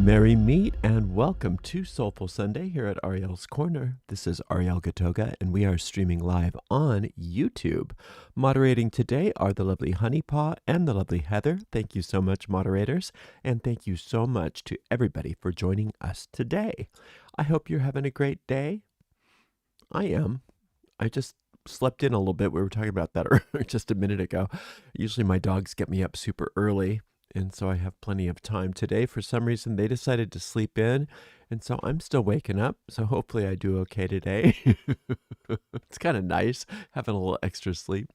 Merry meet and welcome to Soulful Sunday here at Ariel's Corner. This is Ariel Gatoga and we are streaming live on YouTube. Moderating today are the lovely Honeypaw and the lovely Heather. Thank you so much, moderators, and thank you so much to everybody for joining us today. I hope you're having a great day. I am. I just slept in a little bit. We were talking about that just a minute ago. Usually my dogs get me up super early, and so I have plenty of time. Today, for some reason, they decided to sleep in, and so I'm still waking up, so hopefully I do okay today. It's kind of nice having a little extra sleep.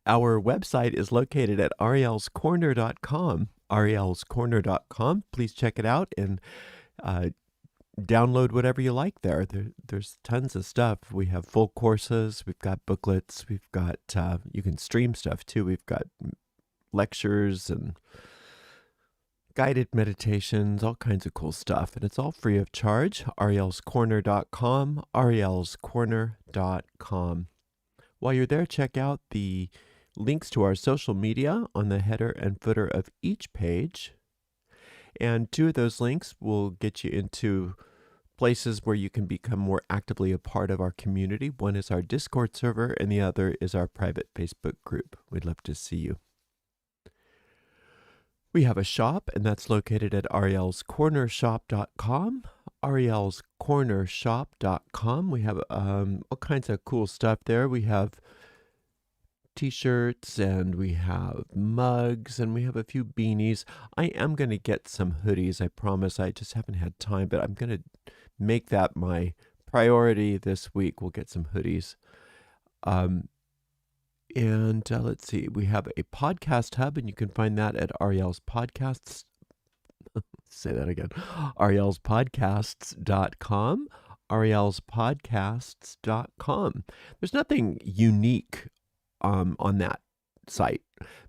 Our website is located at arielscorner.com, arielscorner.com. Please check it out and download whatever you like there. There's tons of stuff. We have full courses, we've got booklets, we've got, you can stream stuff too. We've got lectures and guided meditations, all kinds of cool stuff. And it's all free of charge. arielscorner.com, arielscorner.com. While you're there, check out the links to our social media on the header and footer of each page. And two of those links will get you into places where you can become more actively a part of our community. One is our Discord server, and the other is our private Facebook group. We'd love to see you. We have a shop, and that's located at arielscornershop.com, arielscornershop.com. We have all kinds of cool stuff there. We have t-shirts, and we have mugs, and we have a few beanies. I am going to get some hoodies, I promise. I just haven't had time, but I'm going to make that my priority this week. We'll get some hoodies. And let's see, we have a podcast hub, and you can find that at Ariel's Podcasts. Say that again. arielspodcasts.com, arielspodcasts.com. There's nothing unique on that site,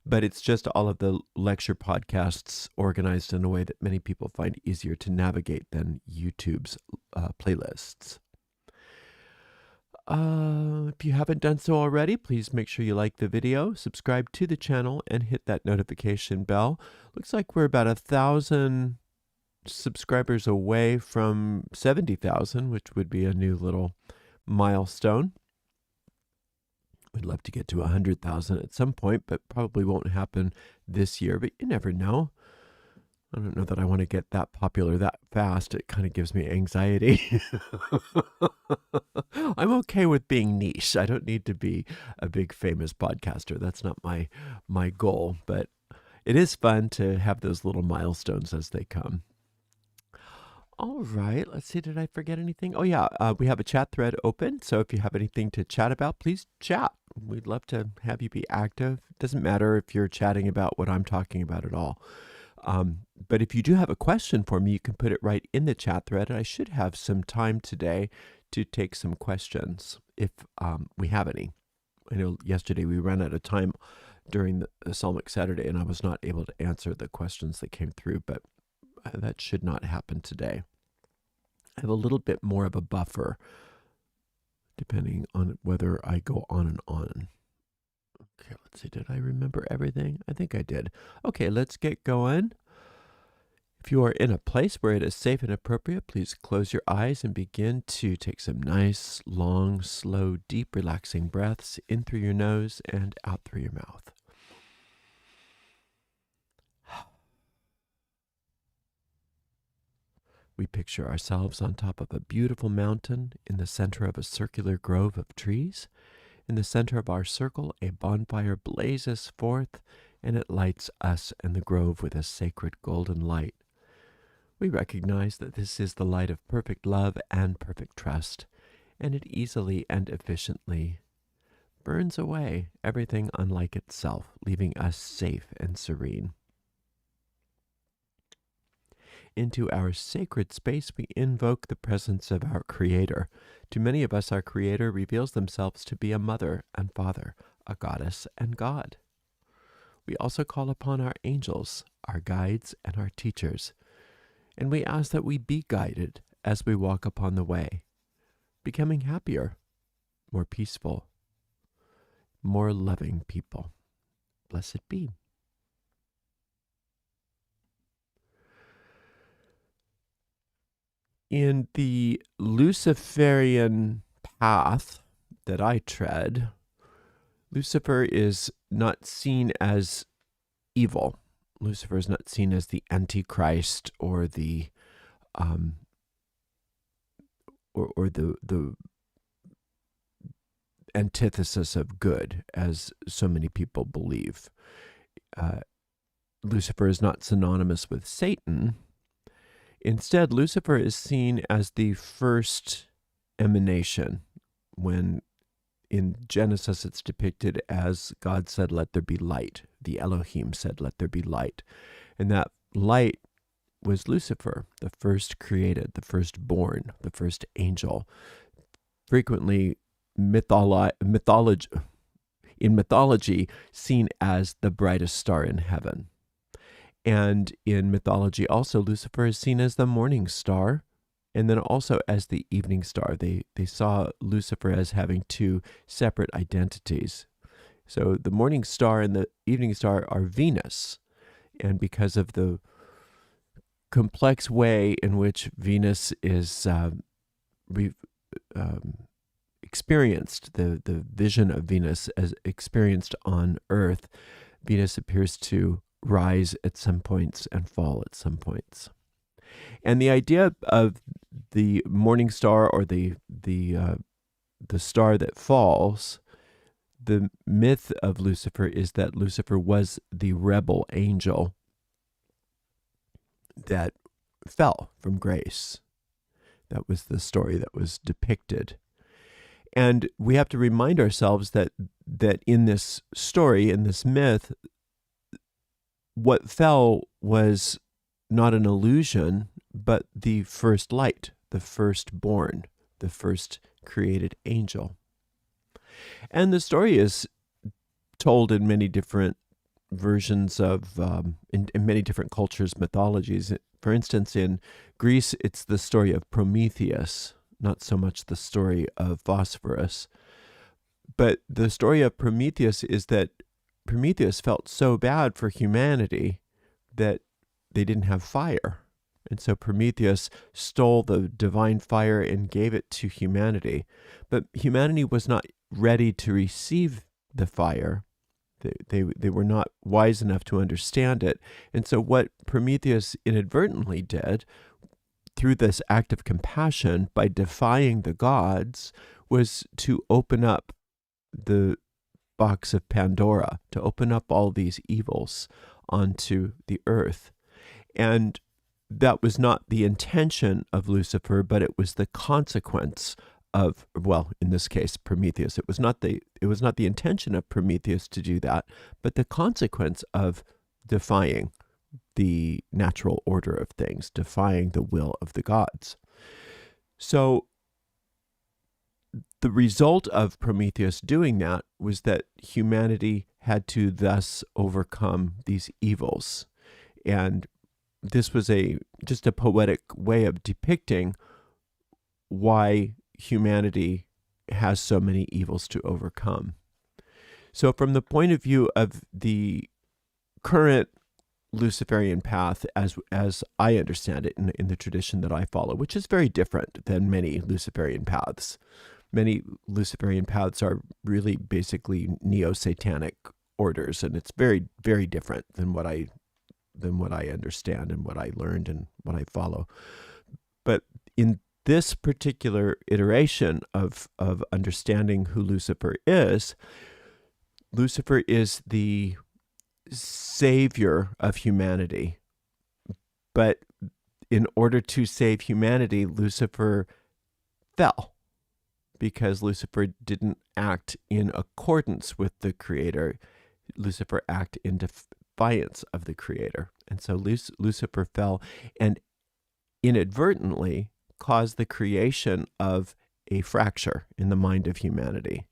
but it's just all of the lecture podcasts organized in a way that many people find easier to navigate than YouTube's playlists. If you haven't done so already, please make sure you like the video, subscribe to the channel, and hit that notification bell. Looks like we're about 1,000 subscribers away from 70,000, which would be a new little milestone. We'd love to get to 100,000 at some point, but probably won't happen this year, but you never know. I don't know that I want to get that popular that fast. It kind of gives me anxiety. I'm okay with being niche. I don't need to be a big famous podcaster. That's not my goal, but it is fun to have those little milestones as they come. All right, let's see. Did I forget anything? Oh, yeah, we have a chat thread open. So if you have anything to chat about, please chat. We'd love to have you be active. It doesn't matter if you're chatting about what I'm talking about at all. But if you do have a question for me, you can put it right in the chat thread. I should have some time today to take some questions if we have any. I know yesterday we ran out of time during the Psalmic Saturday, and I was not able to answer the questions that came through, but that should not happen today. I have a little bit more of a buffer, depending on whether I go on and on. Okay, let's see. Did I remember everything? I think I did. Okay, let's get going. If you are in a place where it is safe and appropriate, please close your eyes and begin to take some nice, long, slow, deep, relaxing breaths in through your nose and out through your mouth. We picture ourselves on top of a beautiful mountain in the center of a circular grove of trees. In the center of our circle, a bonfire blazes forth, and it lights us and the grove with a sacred golden light. We recognize that this is the light of perfect love and perfect trust, and it easily and efficiently burns away everything unlike itself, leaving us safe and serene. Into our sacred space, we invoke the presence of our Creator. To many of us, our Creator reveals themselves to be a mother and father, a goddess and God. We also call upon our angels, our guides, and our teachers, and we ask that we be guided as we walk upon the way, becoming happier, more peaceful, more loving people. Blessed be. In the Luciferian path that I tread, Lucifer is not seen as evil. Lucifer is not seen as the Antichrist or the the antithesis of good, as so many people believe. Lucifer is not synonymous with Satan. Instead, Lucifer is seen as the first emanation. When in Genesis it's depicted as God said, "Let there be light." The Elohim said, "Let there be light." And that light was Lucifer, the first created, the firstborn, the first angel. Frequently in mythology seen as the brightest star in heaven. And in mythology also, Lucifer is seen as the morning star and then also as the evening star. They saw Lucifer as having two separate identities. So the morning star and the evening star are Venus. And because of the complex way in which Venus is experienced, the vision of Venus as experienced on Earth, Venus appears to rise at some points and fall at some points. And the idea of the morning star or the star that falls, the myth of Lucifer is that Lucifer was the rebel angel that fell from grace. That was the story that was depicted. And we have to remind ourselves that in this story, in this myth, what fell was not an illusion, but the first light, the firstborn, the first created angel. And the story is told in many different versions of, in many different cultures, mythologies. For instance, in Greece, it's the story of Prometheus, not so much the story of Phosphorus. But the story of Prometheus is that Prometheus felt so bad for humanity that they didn't have fire. And so Prometheus stole the divine fire and gave it to humanity. But humanity was not ready to receive the fire. They were not wise enough to understand it. And so what Prometheus inadvertently did through this act of compassion by defying the gods was to open up the box of Pandora, to open up all these evils onto the earth. And that was not the intention of Lucifer, but it was the consequence of, well, in this case, Prometheus. It was not the intention of Prometheus to do that, but the consequence of defying the natural order of things, defying the will of the gods. So the result of Prometheus doing that was that humanity had to thus overcome these evils. And this was just a poetic way of depicting why humanity has so many evils to overcome. So from the point of view of the current Luciferian path, as I understand it in the tradition that I follow, which is very different than many Luciferian paths. Many Luciferian paths are really basically neo-satanic orders, and it's very, very different than what I understand and what I learned and what I follow. But in this particular iteration of understanding who Lucifer is the savior of humanity. But in order to save humanity, Lucifer fell because Lucifer didn't act in accordance with the Creator. Lucifer acted in defiance of the Creator. And so Lucifer fell and inadvertently caused the creation of a fracture in the mind of humanity.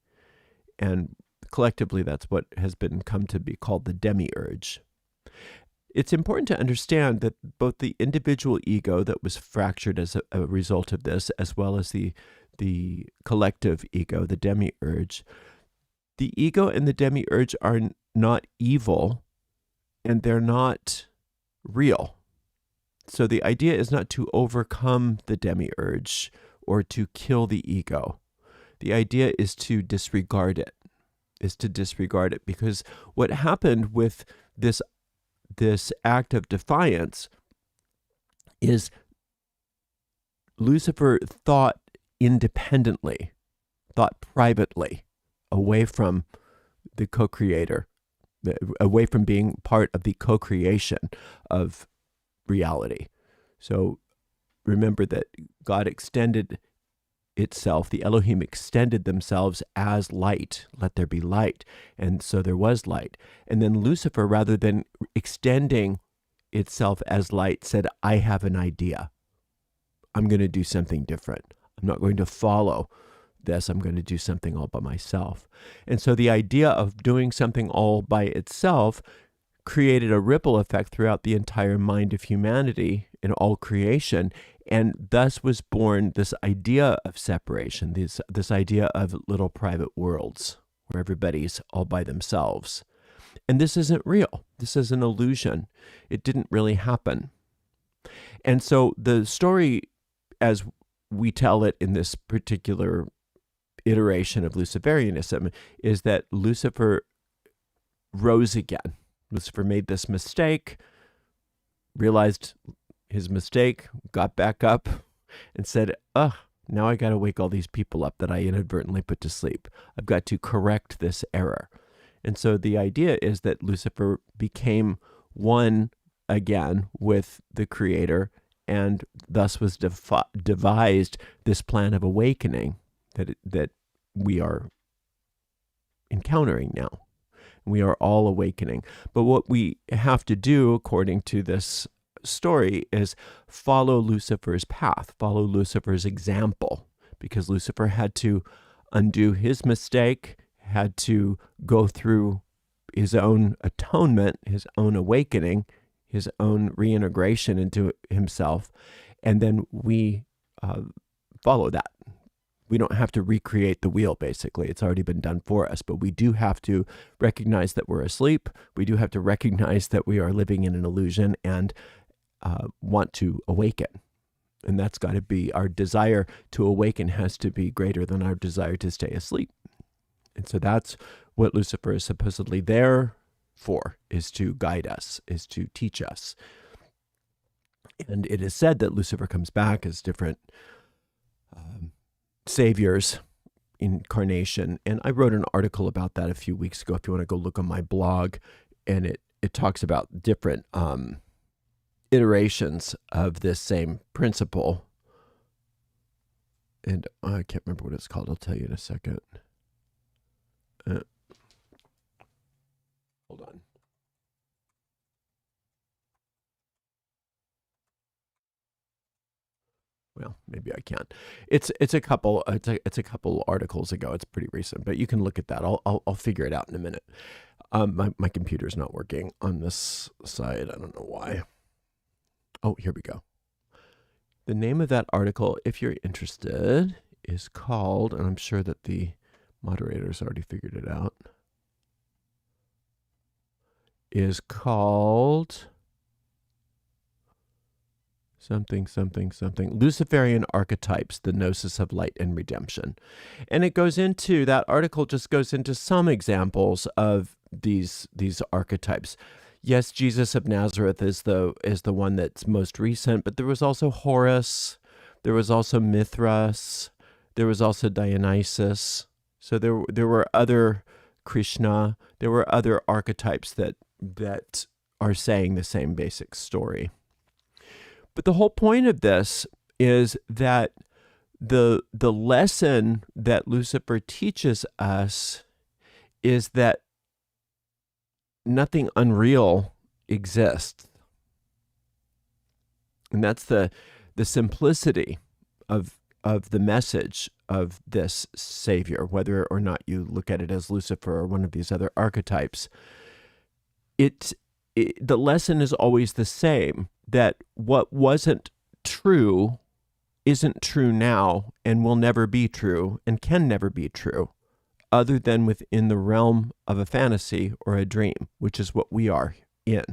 And collectively, that's what has come to be called the demiurge. It's important to understand that both the individual ego that was fractured as a result of this, as well as the collective ego, the demiurge, the ego and the demiurge are not evil, and they're not real. So the idea is not to overcome the demiurge or to kill the ego. The idea is to disregard it, because what happened with this act of defiance is Lucifer thought independently, thought privately, away from the co-creator, away from being part of the co-creation of reality. So remember that God extended itself, the Elohim extended themselves as light. Let there be light. And so there was light. And then Lucifer, rather than extending itself as light, said, I have an idea. I'm going to do something different. I'm not going to follow this. I'm going to do something all by myself. And so the idea of doing something all by itself created a ripple effect throughout the entire mind of humanity and all creation. And thus was born this idea of separation, this idea of little private worlds where everybody's all by themselves. And this isn't real. This is an illusion. It didn't really happen. And so the story, as we tell it in this particular iteration of Luciferianism, is that Lucifer rose again. Lucifer made this mistake, realized his mistake, got back up, and said, now I got to wake all these people up that I inadvertently put to sleep. I've got to correct this error. And so the idea is that Lucifer became one again with the Creator, and thus was devised this plan of awakening that we are encountering now. We are all awakening. But what we have to do, according to this story, is follow Lucifer's path, follow Lucifer's example, because Lucifer had to undo his mistake, had to go through his own atonement, his own awakening, his own reintegration into himself, and then we follow that. We don't have to recreate the wheel, basically. It's already been done for us, but we do have to recognize that we're asleep. We do have to recognize that we are living in an illusion and want to awaken. And that's got to be, our desire to awaken has to be greater than our desire to stay asleep. And so that's what Lucifer is supposedly there for is to guide us, is to teach us. And it is said that Lucifer comes back as different saviors, incarnation. And I wrote an article about that a few weeks ago, if you want to go look on my blog. And it talks about different iterations of this same principle. And I can't remember what it's called. I'll tell you in a second. Hold on. Well, maybe I can't. It's a couple articles ago. It's pretty recent, but you can look at that. I'll figure it out in a minute. My computer's not working on this side. I don't know why. Oh, here we go. The name of that article, if you're interested, is called, and I'm sure that the moderators already figured it out, is called something, Luciferian Archetypes, the Gnosis of Light and Redemption. And it goes into, that article just goes into some examples of these archetypes. Yes, Jesus of Nazareth is the one that's most recent, but there was also Horus, there was also Mithras, there was also Dionysus. So there were other Krishna, there were other archetypes that are saying the same basic story. But the whole point of this is that the lesson that Lucifer teaches us is that nothing unreal exists. And that's the simplicity of the message of this Savior, whether or not you look at it as Lucifer or one of these other archetypes. The lesson is always the same, that what wasn't true isn't true now and will never be true and can never be true, other than within the realm of a fantasy or a dream, which is what we are in.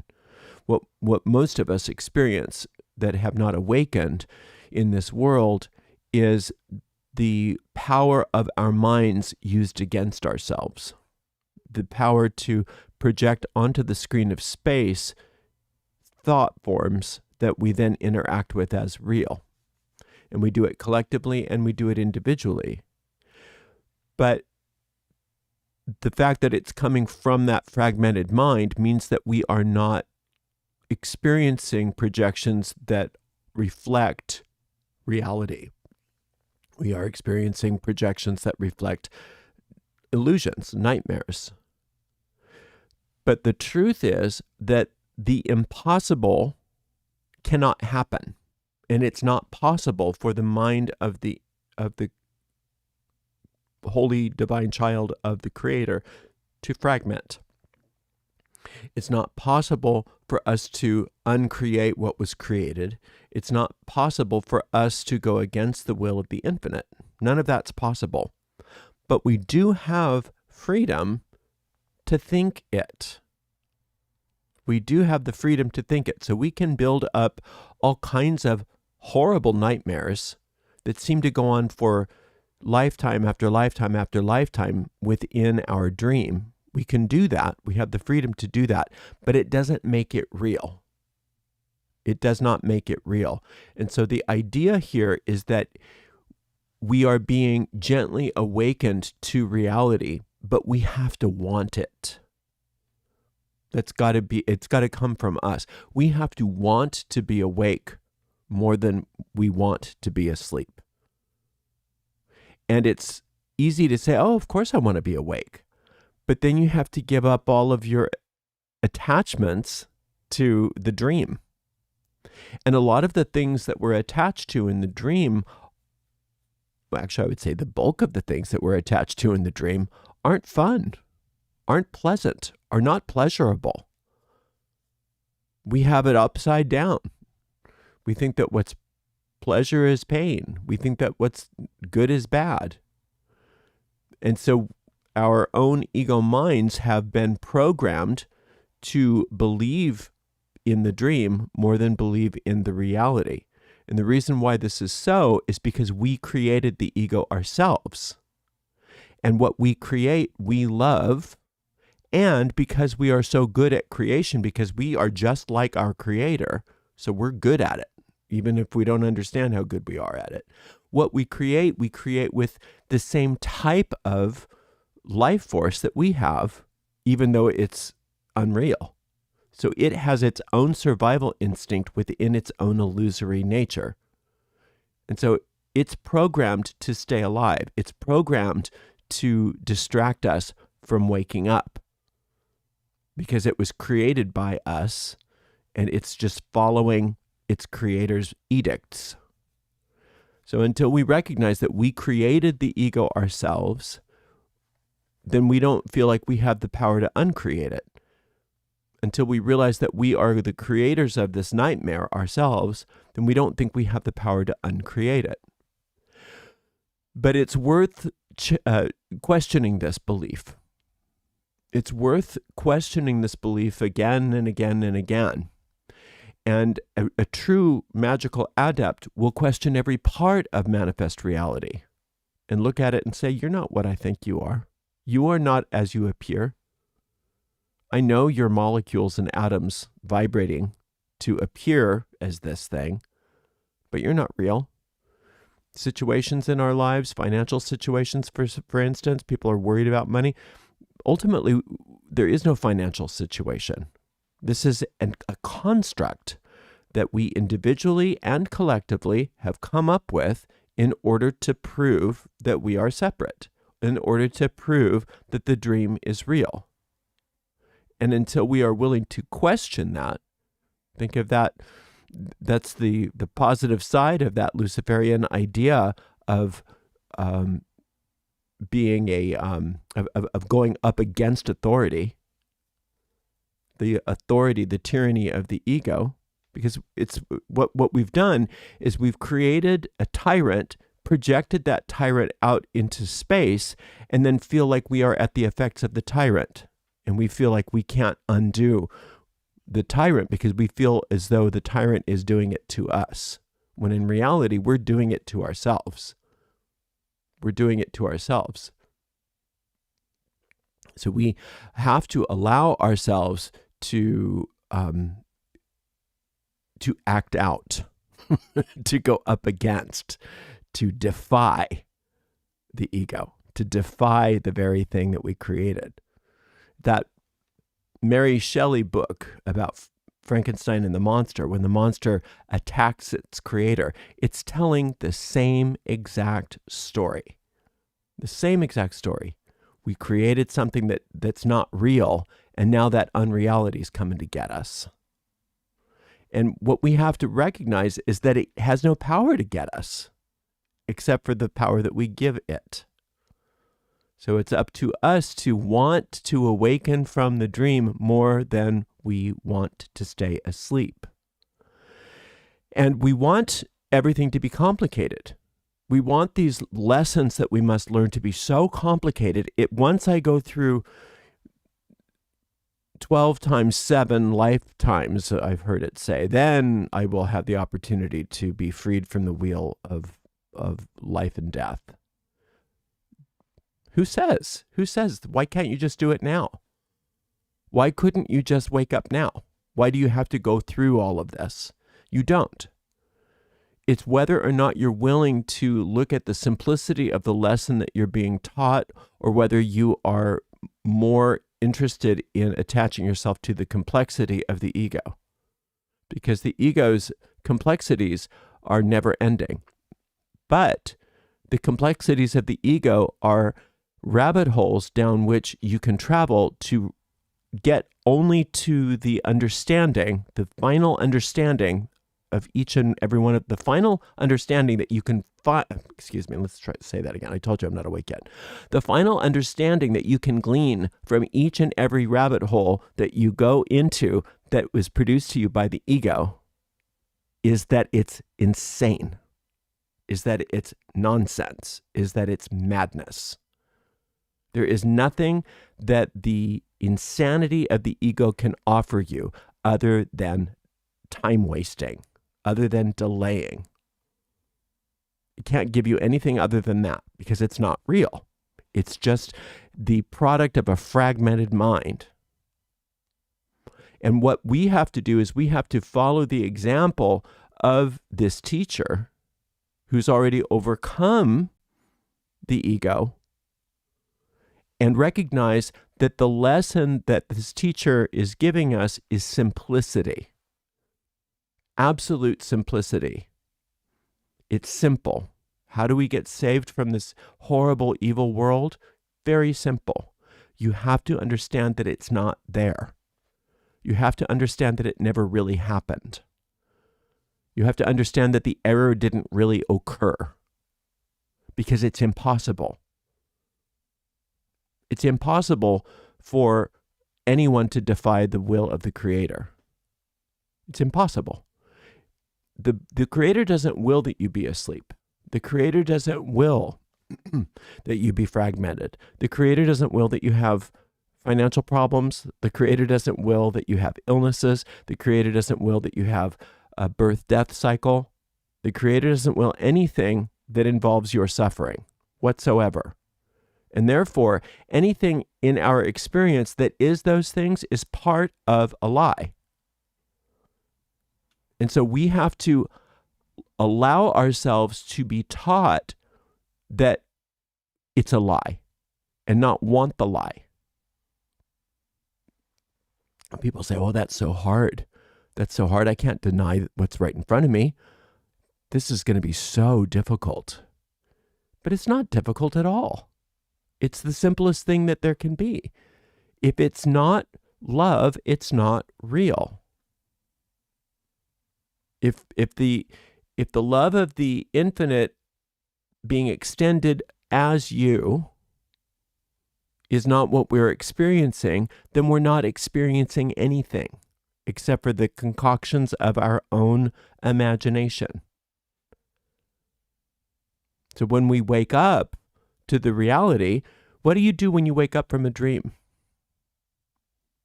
What most of us experience that have not awakened in this world is the power of our minds used against ourselves, the power to project onto the screen of space thought forms that we then interact with as real. And we do it collectively and we do it individually. But the fact that it's coming from that fragmented mind means that we are not experiencing projections that reflect reality. We are experiencing projections that reflect illusions, nightmares. But the truth is that the impossible cannot happen, and it's not possible for the mind of the holy divine child of the Creator to fragment. It's not possible for us to uncreate what was created. It's not possible for us to go against the will of the infinite. None of that's possible. But we do have freedom to think it. We do have the freedom to think it. So we can build up all kinds of horrible nightmares that seem to go on for lifetime after lifetime after lifetime within our dream. We can do that. We have the freedom to do that, but it doesn't make it real. It does not make it real. And so the idea here is that we are being gently awakened to reality, but we have to want it. It's got to come from us. We have to want to be awake more than we want to be asleep. And it's easy to say, oh, of course I want to be awake. But then you have to give up all of your attachments to the dream. And a lot of the things that we're attached to in the dream, well, actually, I would say the bulk of the things that we're attached to in the dream aren't fun, aren't pleasant, are not pleasurable. We have it upside down. We think that what's pleasure is pain. We think that what's good is bad. And so our own ego minds have been programmed to believe in the dream more than believe in the reality. And the reason why this is so is because we created the ego ourselves. And what we create, we love. And because we are so good at creation, because we are just like our Creator, so we're good at it, even if we don't understand how good we are at it. What we create with the same type of life force that we have, even though it's unreal. So it has its own survival instinct within its own illusory nature. And so it's programmed to stay alive. It's programmed to distract us from waking up because it was created by us and it's just following its creator's edicts. So until we recognize that we created the ego ourselves, then we don't feel like we have the power to uncreate it. Until we realize that we are the creators of this nightmare ourselves, then we don't think we have the power to uncreate it. But it's worth questioning this belief. It's worth questioning this belief again and again and again. And a true magical adept will question every part of manifest reality and look at it and say, you're not what I think you are. You are not as you appear. I know your molecules and atoms vibrating to appear as this thing, but you're not real. Situations in our lives, financial situations, for instance, people are worried about money. Ultimately, there is no financial situation. This is a construct that we individually and collectively have come up with in order to prove that we are separate, in order to prove that the dream is real. And until we are willing to question that, think of that, that's the positive side of that Luciferian idea of being of going up against authority, the authority, the tyranny of the ego, because it's what we've done is we've created a tyrant, projected that tyrant out into space, and then feel like we are at the effects of the tyrant. And we feel like we can't undo the tyrant because we feel as though the tyrant is doing it to us, when in reality, we're doing it to ourselves. We're doing it to ourselves. So we have to allow ourselves to act out, to go up against, to defy the ego, to defy the very thing that we created. That Mary Shelley book about Frankenstein and the monster, when the monster attacks its creator, it's telling the same exact story. The same exact story. We created something that's not real, and now that unreality is coming to get us. And what we have to recognize is that it has no power to get us, except for the power that we give it. So it's up to us to want to awaken from the dream more than we want to stay asleep. And we want everything to be complicated. We want these lessons that we must learn to be so complicated. Once I go through 12 times 7 lifetimes, I've heard it say, then I will have the opportunity to be freed from the wheel of life and death. Who says? Who says? Why can't you just do it now? Why couldn't you just wake up now? Why do you have to go through all of this? You don't. It's whether or not you're willing to look at the simplicity of the lesson that you're being taught, or whether you are more interested in attaching yourself to the complexity of the ego. Because the ego's complexities are never ending. But the complexities of the ego are rabbit holes down which you can travel to get only to the understanding, the final understanding of each and every one of the final understanding that you can find. Excuse me, let's try to say that again. I told you I'm not awake yet. The final understanding that you can glean from each and every rabbit hole that you go into that was produced to you by the ego is that it's insane, is that it's nonsense, is that it's madness. There is nothing that the insanity of the ego can offer you other than time wasting, other than delaying. It can't give you anything other than that because it's not real. It's just the product of a fragmented mind. And what we have to do is we have to follow the example of this teacher who's already overcome the ego and recognize that the lesson that this teacher is giving us is simplicity. Absolute simplicity. It's simple. How do we get saved from this horrible, evil world? Very simple. You have to understand that it's not there. You have to understand that it never really happened. You have to understand that the error didn't really occur because it's impossible. It's impossible for anyone to defy the will of the Creator. It's impossible. The Creator doesn't will that you be asleep. The Creator doesn't will that you be fragmented. The Creator doesn't will that you have financial problems. The Creator doesn't will that you have illnesses. The Creator doesn't will that you have a birth-death cycle. The Creator doesn't will anything that involves your suffering whatsoever. And therefore, anything in our experience that is those things is part of a lie. And so we have to allow ourselves to be taught that it's a lie and not want the lie. People say, oh, that's so hard. That's so hard. I can't deny what's right in front of me. This is going to be so difficult. But it's not difficult at all. It's the simplest thing that there can be. If it's not love, it's not real. If the love of the infinite being extended as you is not what we're experiencing, then we're not experiencing anything except for the concoctions of our own imagination. So when we wake up to the reality, what do you do when you wake up from a dream?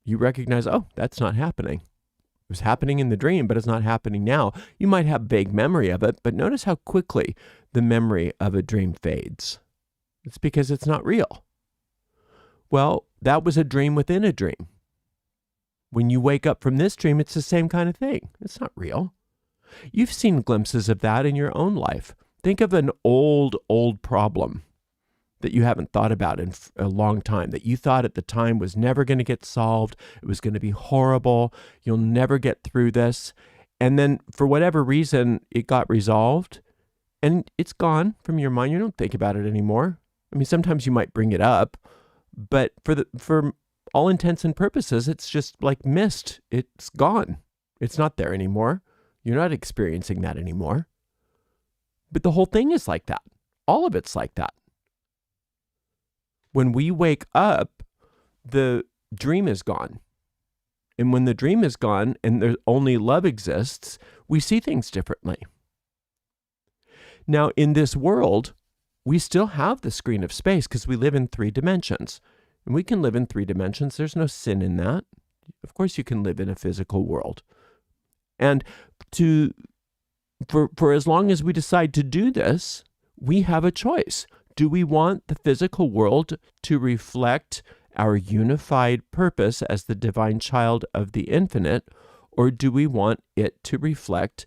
You recognize, oh, that's not happening. It was happening in the dream, but it's not happening now. You might have vague memory of it, but notice how quickly the memory of a dream fades. It's because it's not real. Well, that was a dream within a dream. When you wake up from this dream, it's the same kind of thing. It's not real. You've seen glimpses of that in your own life. Think of an old problem that you haven't thought about in a long time, that you thought at the time was never going to get solved. It was going to be horrible. You'll never get through this. And then for whatever reason, it got resolved and it's gone from your mind. You don't think about it anymore. I mean, sometimes you might bring it up, but for all intents and purposes, it's just like mist. It's gone. It's not there anymore. You're not experiencing that anymore. But the whole thing is like that. All of it's like that. When we wake up, the dream is gone. And when the dream is gone and there's only love exists, we see things differently. Now, in this world, we still have the screen of space because we live in 3 dimensions. And we can live in 3 dimensions. There's no sin in that. Of course, you can live in a physical world. And for as long as we decide to do this, we have a choice. Do we want the physical world to reflect our unified purpose as the divine child of the infinite, or do we want it to reflect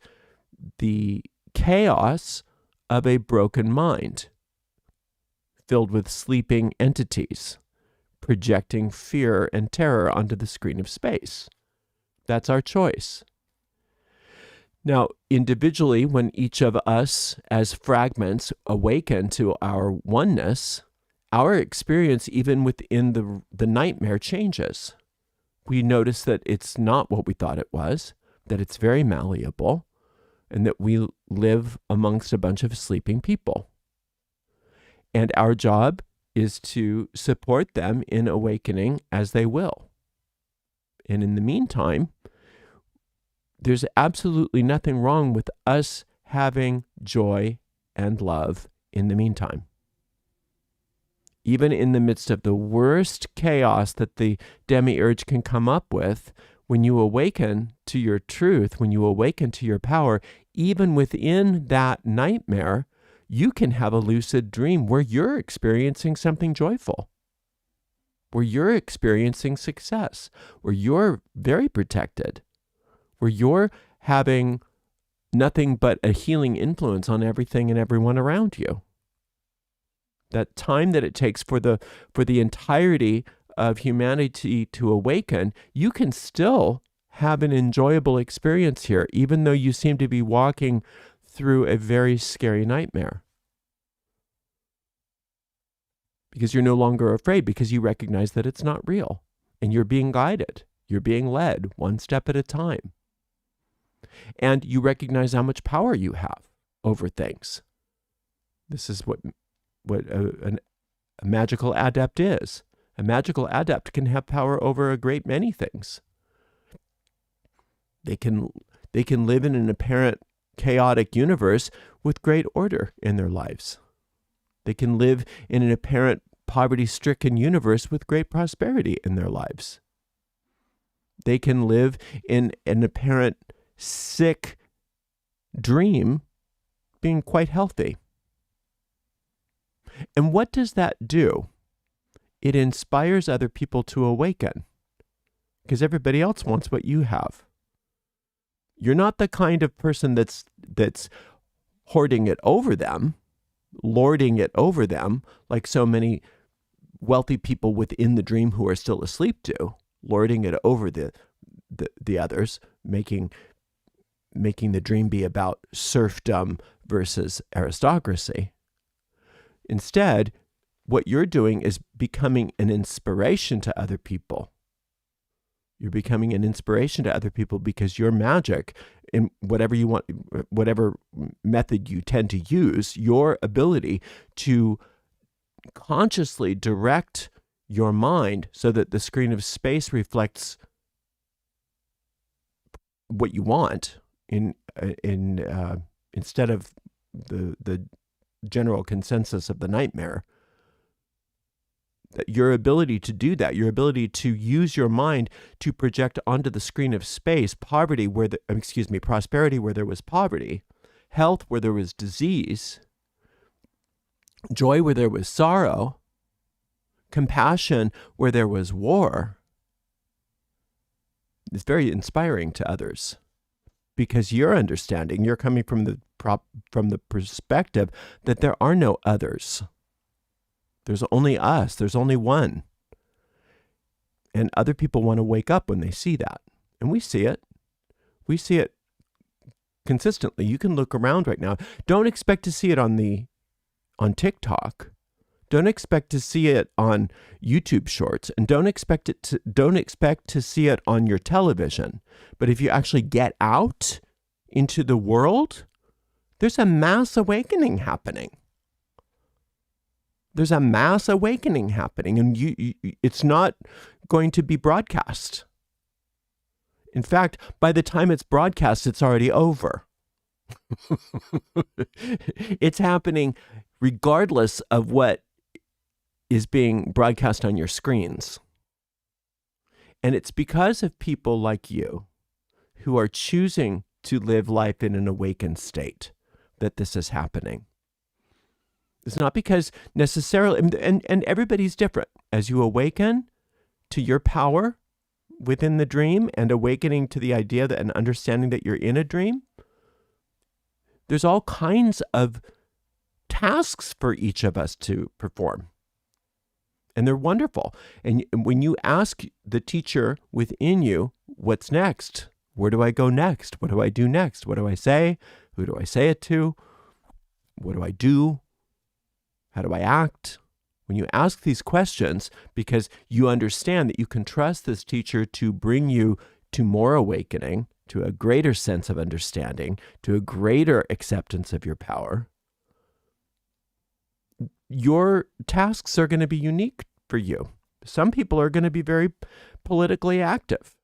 the chaos of a broken mind filled with sleeping entities, projecting fear and terror onto the screen of space? That's our choice. Now, individually, when each of us as fragments awaken to our oneness, our experience even within the nightmare changes. We notice that it's not what we thought it was, that it's very malleable, and that we live amongst a bunch of sleeping people. And our job is to support them in awakening as they will. And in the meantime, there's absolutely nothing wrong with us having joy and love in the meantime. Even in the midst of the worst chaos that the demiurge can come up with, when you awaken to your truth, when you awaken to your power, even within that nightmare, you can have a lucid dream where you're experiencing something joyful, where you're experiencing success, where you're very protected, where you're having nothing but a healing influence on everything and everyone around you. That time that it takes for the entirety of humanity to awaken, you can still have an enjoyable experience here, even though you seem to be walking through a very scary nightmare. Because you're no longer afraid, because you recognize that it's not real, and you're being guided. You're being led one step at a time. And you recognize how much power you have over things. This is what a magical adept is. A magical adept can have power over a great many things. They can live in an apparent chaotic universe with great order in their lives. They can live in an apparent poverty-stricken universe with great prosperity in their lives. They can live in an apparent sick dream being quite healthy. And what does that do? It inspires other people to awaken, because everybody else wants what you have. You're not the kind of person that's hoarding it over them, lording it over them, like so many wealthy people within the dream who are still asleep do, lording it over the others, making the dream be about serfdom versus aristocracy. Instead, what you're doing is becoming an inspiration to other people. You're becoming an inspiration to other people because your magic, in whatever you want, whatever method you tend to use, your ability to consciously direct your mind so that the screen of space reflects what you want instead of the general consensus of the nightmare. That your ability to do that, your ability to use your mind to project onto the screen of space prosperity where there was poverty, health where there was disease, joy where there was sorrow, compassion where there was war, is very inspiring to others, because you're coming from the perspective that there are no others. There's only us. There's only one. And other people want to wake up when they see that. And we see it. We see it consistently. You can look around right now. Don't expect to see it on TikTok. Don't expect to see it on YouTube Shorts, and don't expect to see it on your television. But if you actually get out into the world, there's a mass awakening happening. There's a mass awakening happening, and it's not going to be broadcast. In fact, by the time it's broadcast, it's already over. It's happening regardless of what is being broadcast on your screens. And it's because of people like you who are choosing to live life in an awakened state that this is happening. It's not because necessarily, and everybody's different. As you awaken to your power within the dream and awakening to the idea that and understanding that you're in a dream, there's all kinds of tasks for each of us to perform. And they're wonderful. And when you ask the teacher within you, what's next? Where do I go next? What do I do next? What do I say? Who do I say it to? What do I do? How do I act? When you ask these questions, because you understand that you can trust this teacher to bring you to more awakening, to a greater sense of understanding, to a greater acceptance of your power, your tasks are going to be unique for you. Some people are going to be very politically active.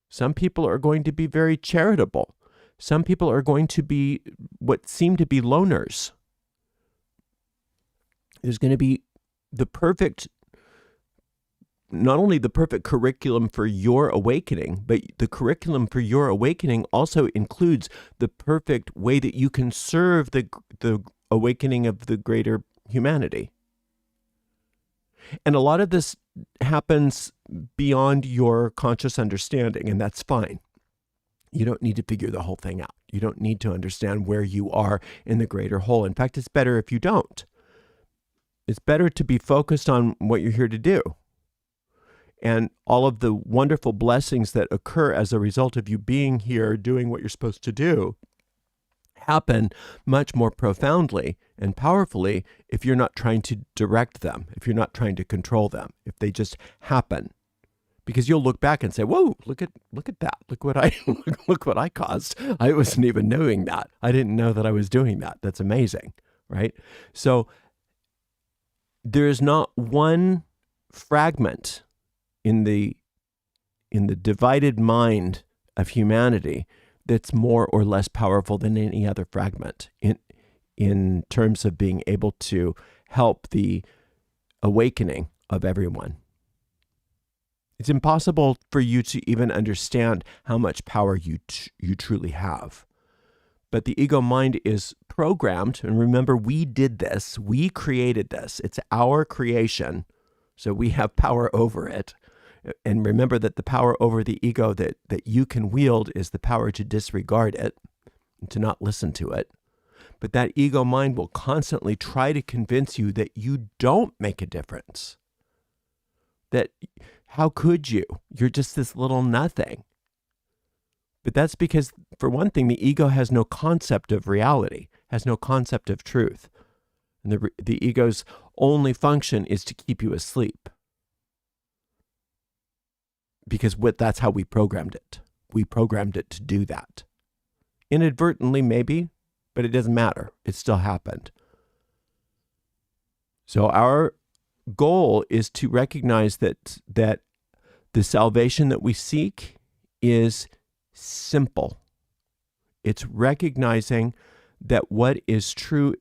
Some people are going to be very charitable. Some people are going to be what seem to be loners. There's going to be the perfect not only the perfect curriculum for your awakening, but the curriculum for your awakening also includes the perfect way that you can serve the awakening of the greater humanity. And a lot of this happens beyond your conscious understanding, and that's fine. You don't need to figure the whole thing out. You don't need to understand where you are in the greater whole. In fact, it's better if you don't. It's better to be focused on what you're here to do. And all of the wonderful blessings that occur as a result of you being here, doing what you're supposed to do, happen much more profoundly and powerfully if you're not trying to direct them, if you're not trying to control them, if they just happen. Because you'll look back and say, "Whoa, look at that. Look what I caused. I wasn't even knowing that. I didn't know that I was doing that. That's amazing." Right? So there is not one fragment in the divided mind of humanity that's more or less powerful than any other fragment in terms of being able to help the awakening of everyone. It's impossible for you to even understand how much power you truly have. But the ego mind is programmed, and remember, we did this, we created this, it's our creation, so we have power over it. And remember that the power over the ego that you can wield is the power to disregard it, and to not listen to it. But that ego mind will constantly try to convince you that you don't make a difference. That how could you? You're just this little nothing. But that's because, for one thing, the ego has no concept of reality, has no concept of truth. And the ego's only function is to keep you asleep. Because that's how we programmed it. We programmed it to do that. Inadvertently, maybe, but it doesn't matter. It still happened. So our goal is to recognize that the salvation that we seek is simple. It's recognizing that what is true,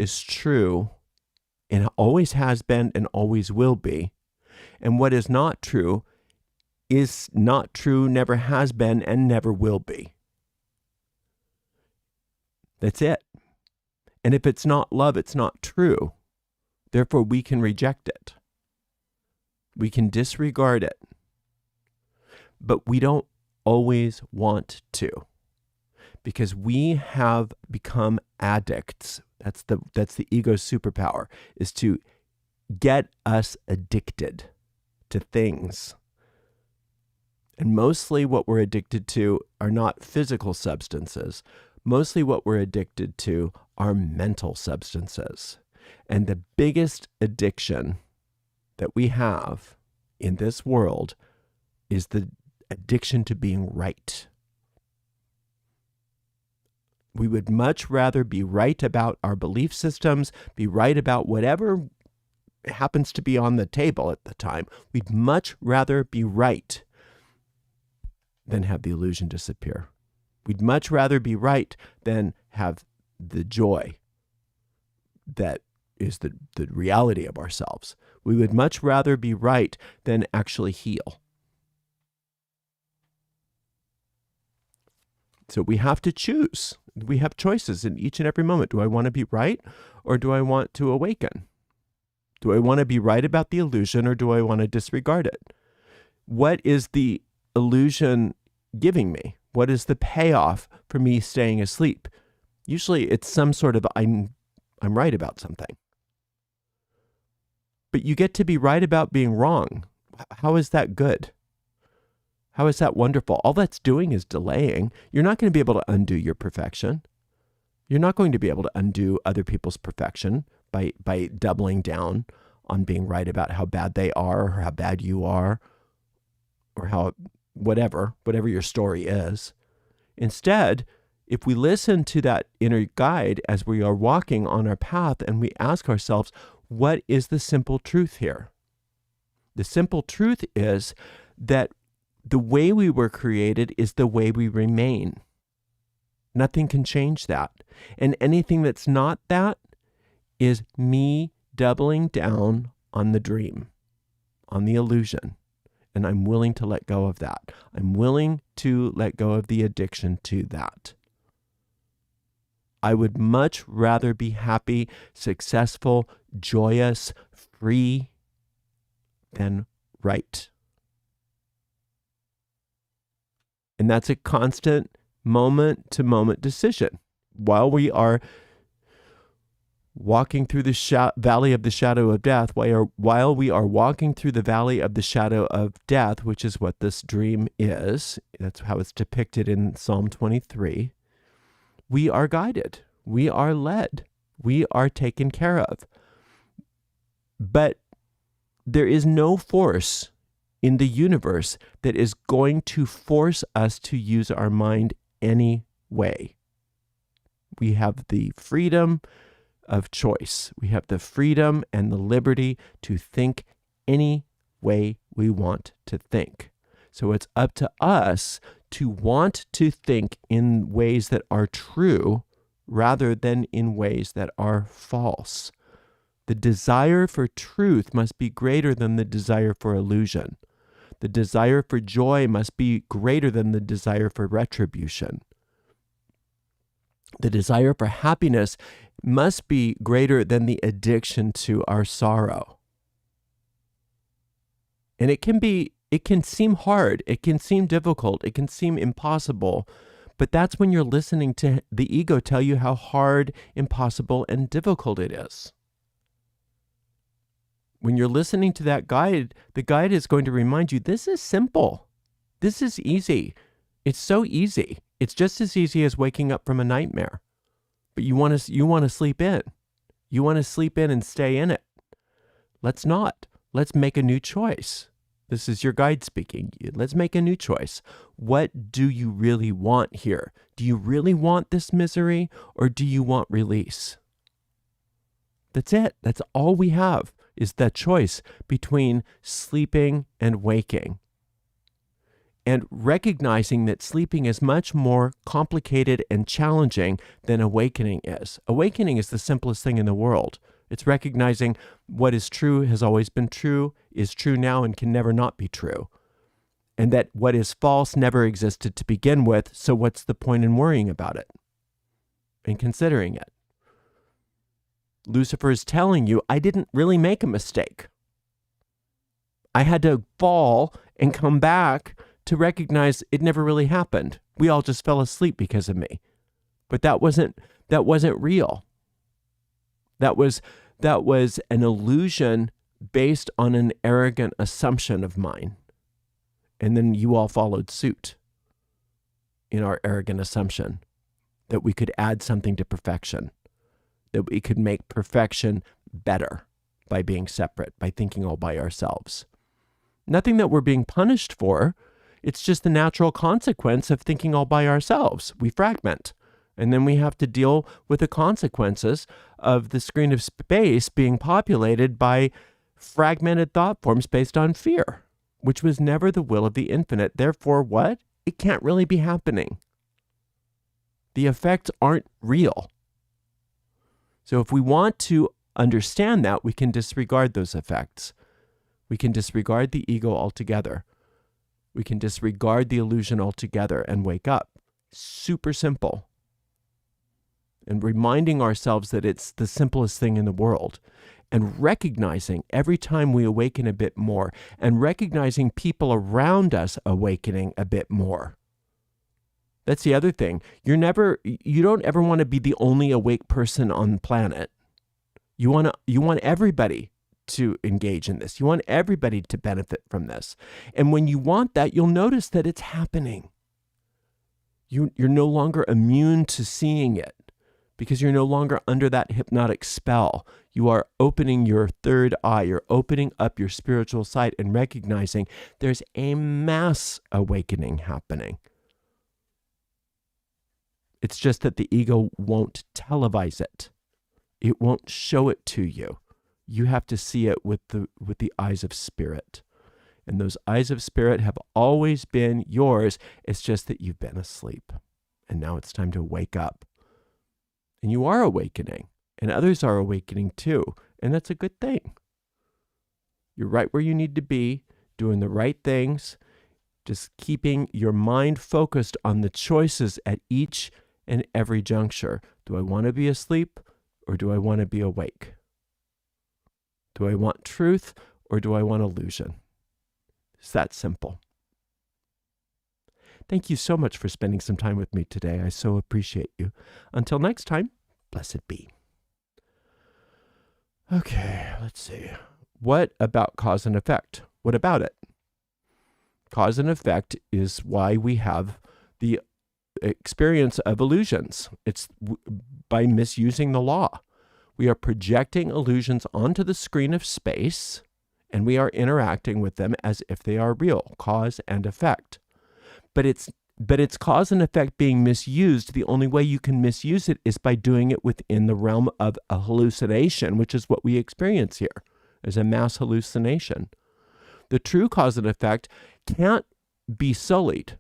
and always has been and always will be. And what is not true, never has been, and never will be. That's it. And if it's not love, it's not true. Therefore, we can reject it. We can disregard it. But we don't always want to, because we have become addicts. That's the ego's superpower, is to get us addicted to things. And mostly what we're addicted to are not physical substances. Mostly what we're addicted to are mental substances. And the biggest addiction that we have in this world is the addiction to being right. We would much rather be right about our belief systems, be right about whatever happens to be on the table at the time. We'd much rather be right than have the illusion disappear. We'd much rather be right than have the joy that is the reality of ourselves. We would much rather be right than actually heal. So we have to choose. We have choices in each and every moment. Do I want to be right, or do I want to awaken? Do I want to be right about the illusion, or do I want to disregard it? What is the illusion giving me? What is the payoff for me staying asleep? Usually it's some sort of I'm right about something. But you get to be right about being wrong. How is that good? How is that wonderful? All that's doing is delaying. You're not going to be able to undo your perfection. You're not going to be able to undo other people's perfection by doubling down on being right about how bad they are, or how bad you are, or how whatever your story is. Instead, if we listen to that inner guide as we are walking on our path, and we ask ourselves, what is the simple truth here? The simple truth is that the way we were created is the way we remain. Nothing can change that. And anything that's not that is me doubling down on the dream, on the illusion. and I'm willing to let go of that. I'm willing to let go of the addiction to that. I would much rather be happy, successful, joyous, free than right. And that's a constant moment-to-moment decision. While we are walking through the valley of the shadow of death, while we are walking through the valley of the shadow of death, which is what this dream is, that's how it's depicted in Psalm 23, we are guided, we are led, we are taken care of. But there is no force in the universe that is going to force us to use our mind any way. We have the freedom of choice. We have the freedom and the liberty to think any way we want to think. So it's up to us to want to think in ways that are true rather than in ways that are false. The desire for truth must be greater than the desire for illusion. The desire for joy must be greater than the desire for retribution. The desire for happiness must be greater than the addiction to our sorrow. And it can seem hard, it can seem difficult, it can seem impossible, but that's when you're listening to the ego tell you how hard, impossible, and difficult it is. When you're listening to that guide, the guide is going to remind you, this is simple. This is easy. It's so easy. It's just as easy as waking up from a nightmare. But you want to sleep in. You want to sleep in and stay in it. Let's not. Let's make a new choice. This is your guide speaking. Let's make a new choice. What do you really want here? Do you really want this misery, or do you want release? That's it. That's all we have, is that choice between sleeping and waking. And recognizing that sleeping is much more complicated and challenging than awakening is. Awakening is the simplest thing in the world. It's recognizing what is true has always been true, is true now, and can never not be true. And that what is false never existed to begin with, so what's the point in worrying about it and considering it? Lucifer is telling you, I didn't really make a mistake. I had to fall and come back to recognize it never really happened. We all just fell asleep because of me. But that wasn't real. That was an illusion based on an arrogant assumption of mine. And then you all followed suit in our arrogant assumption that we could add something to perfection, that we could make perfection better by being separate, by thinking all by ourselves. Nothing that we're being punished for. It's just the natural consequence of thinking all by ourselves. We fragment. And then we have to deal with the consequences of the screen of space being populated by fragmented thought forms based on fear, which was never the will of the infinite. Therefore, what? It can't really be happening. The effects aren't real. So if we want to understand that, we can disregard those effects. We can disregard the ego altogether. We can disregard the illusion altogether and wake up. Super simple. And reminding ourselves that it's the simplest thing in the world. And recognizing every time we awaken a bit more, and recognizing people around us awakening a bit more. That's the other thing. You don't ever want to be the only awake person on the planet. You want everybody to engage in this. You want everybody to benefit from this. And when you want that, you'll notice that it's happening. You're no longer immune to seeing it because you're no longer under that hypnotic spell. You are opening your third eye. You're opening up your spiritual sight and recognizing there's a mass awakening happening. It's just that the ego won't televise it. It won't show it to you. You have to see it with the eyes of spirit. And those eyes of spirit have always been yours. It's just that you've been asleep. And now it's time to wake up. And you are awakening. And others are awakening too. And that's a good thing. You're right where you need to be. doing the right things, just keeping your mind focused on the choices at each and every juncture. Do I want to be asleep or do I want to be awake? Do I want truth or do I want illusion? It's that simple. Thank you so much for spending some time with me today. I so appreciate you. Until next time, blessed be. Okay, let's see. What about cause and effect? What about it? Cause and effect is why we have the experience of illusions. It's by misusing the law. We are projecting illusions onto the screen of space, and we are interacting with them as if they are real, cause and effect. But it's cause and effect being misused. The only way you can misuse it is by doing it within the realm of a hallucination, which is what we experience here as a mass hallucination. The true cause and effect can't be sullied.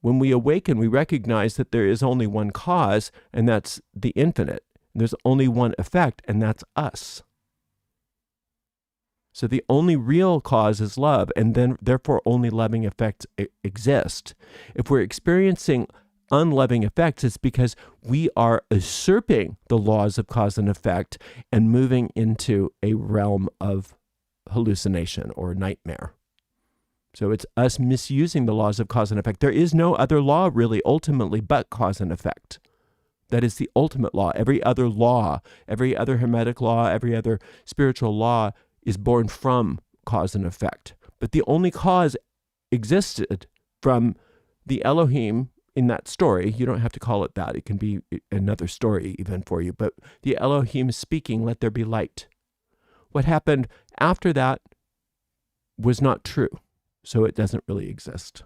When we awaken, we recognize that there is only one cause, and that's the infinite. There's only one effect, and that's us. So the only real cause is love, and then therefore only loving effects exist. If we're experiencing unloving effects, it's because we are usurping the laws of cause and effect and moving into a realm of hallucination or nightmare. So it's us misusing the laws of cause and effect. There is no other law really ultimately but cause and effect. That is the ultimate law. Every other law, every other Hermetic law, every other spiritual law is born from cause and effect. But the only cause existed from the Elohim in that story. You don't have to call it that. It can be another story even for you. But the Elohim speaking, let there be light. What happened after that was not true. So it doesn't really exist.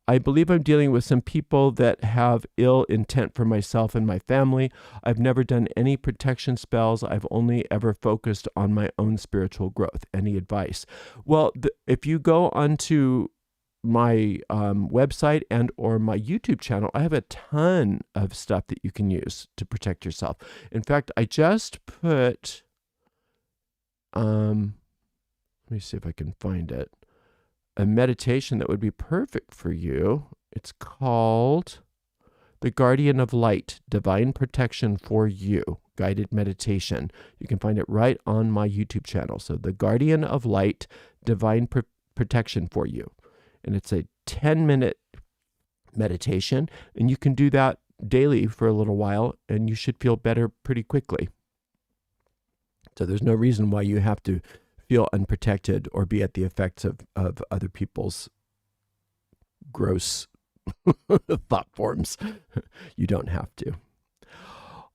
I believe I'm dealing with some people that have ill intent for myself and my family. I've never done any protection spells. I've only ever focused on my own spiritual growth. Any advice? Well, if you go onto my website and or my YouTube channel, I have a ton of stuff that you can use to protect yourself. In fact, I just put, let me see if I can find it, a meditation that would be perfect for you. It's called The Guardian of Light, Divine Protection for You, Guided Meditation. You can find it right on my YouTube channel. So The Guardian of Light, Divine Protection for You. And it's a 10-minute meditation, and you can do that daily for a little while, and you should feel better pretty quickly. So there's no reason why you have to feel unprotected or be at the effects of other people's gross thought forms. You don't have to.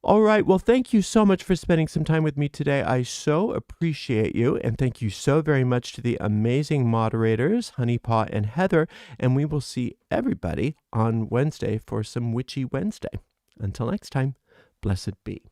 All right. Well, thank you so much for spending some time with me today. I so appreciate you. And thank you so very much to the amazing moderators, Honeypaw and Heather. And we will see everybody on Wednesday for some Witchy Wednesday. Until next time, blessed be.